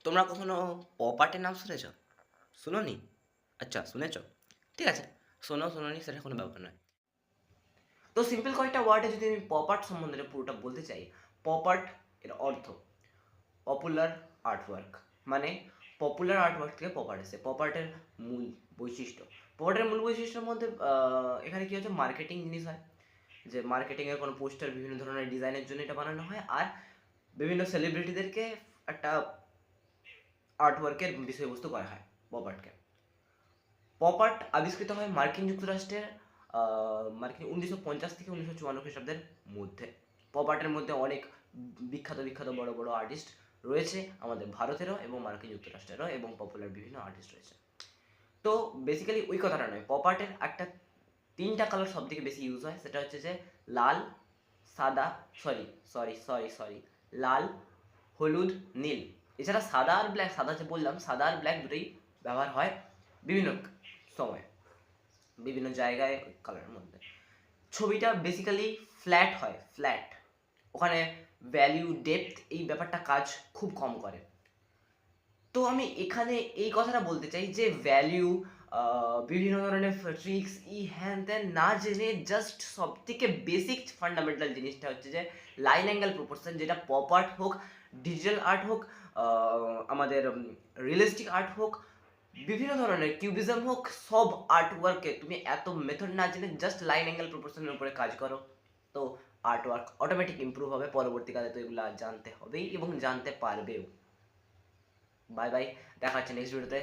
তোমরা কখনো পপ আর্টের নাম শুনেছ? শুনোনি? আচ্ছা, শুনেছ? ঠিক আছে, শোনো শোনোনি সেটা কোনো ব্যাপার নয়। তো সিম্পল কয়েকটা ওয়ার্ডে যদি আমি পপ আর্ট সম্বন্ধে পুরোটা বলতে চাই, পপ আর্ট এর অর্থ পপুলার আর্টওয়ার্ক, মানে পপুলার আর্টওয়ার্ক থেকে পপ আর্ট এসে পপ আর্টের মূল বৈশিষ্ট্য। পপ আর্টের মূল বৈশিষ্ট্যের মধ্যে এখানে কী হচ্ছে, মার্কেটিং জিনিস হয়, যে মার্কেটিংয়ের কোনো পোস্টার বিভিন্ন ধরনের ডিজাইনের জন্য এটা বানানো হয়, আর বিভিন্ন সেলিব্রিটিদেরকে একটা আর্টওয়ার্কের বিষয়বস্তু করা হয় পপ আর্টকে। পপ আর্ট আবিষ্কৃত হয় মার্কিন যুক্তরাষ্ট্রের মার্কিন 1950 থেকে 1954 খ্রিস্টাব্দের মধ্যে। পপ আর্টের মধ্যে অনেক বিখ্যাত বিখ্যাত বড় বড় আর্টিস্ট রয়েছে আমাদের ভারতেরও এবং মার্কিন যুক্তরাষ্ট্রেরও, এবং পপুলার বিভিন্ন আর্টিস্ট রয়েছে। তো বেসিক্যালি ওই কথাটা নয়, পপ আর্টের একটা 3টা কালার সব থেকে বেশি ইউজ হয়, সেটা হচ্ছে যে লাল, সাদা, সরি লাল, হলুদ, নীল। এছাড়া সাদা আর ব্ল্যাক, সাদা যে বললাম, সাদা আর ব্ল্যাক দুটোই ব্যবহার হয় বিভিন্ন সময় বিভিন্ন জায়গায় কালারের মধ্যে। ছবিটা বেসিক্যালি ফ্ল্যাট হয়, ফ্ল্যাট, ওখানে ভ্যালিউ ডেপথ এই ব্যাপারটা কাজ খুব কম করে। তো আমি এখানে এই কথাটা বলতে চাই যে ভ্যালিউ, বিভিন্ন ধরনের ট্রিক্স হ্যান ত্যান না জেনে জাস্ট সব থেকে বেসিক ফান্ডামেন্টাল জিনিসটা হচ্ছে যে লাইন অ্যাঙ্গেল প্রপোর্শন, যেটা পপ আর্ট হোক, ডিজিটাল আর্ট হোক, আমাদের রিয়েলিস্টিক আর্ট হোক, বিভিন্ন ধরনের কিউবিজম হোক, সব আর্ট ওয়ার্কে তুমি এত মেথড না জেনে জাস্ট লাইন অ্যাঙ্গেল প্রপোর্শনের উপরে কাজ করো, তো আর্ট ওয়ার্ক অটোমেটিক ইম্প্রুভ হবে। পরবর্তীকালে তো এগুলো জানতে হবেই এবং জানতে পারবেও। বাই বাই, দেখা হচ্ছে নেক্সট ভিডিওতে।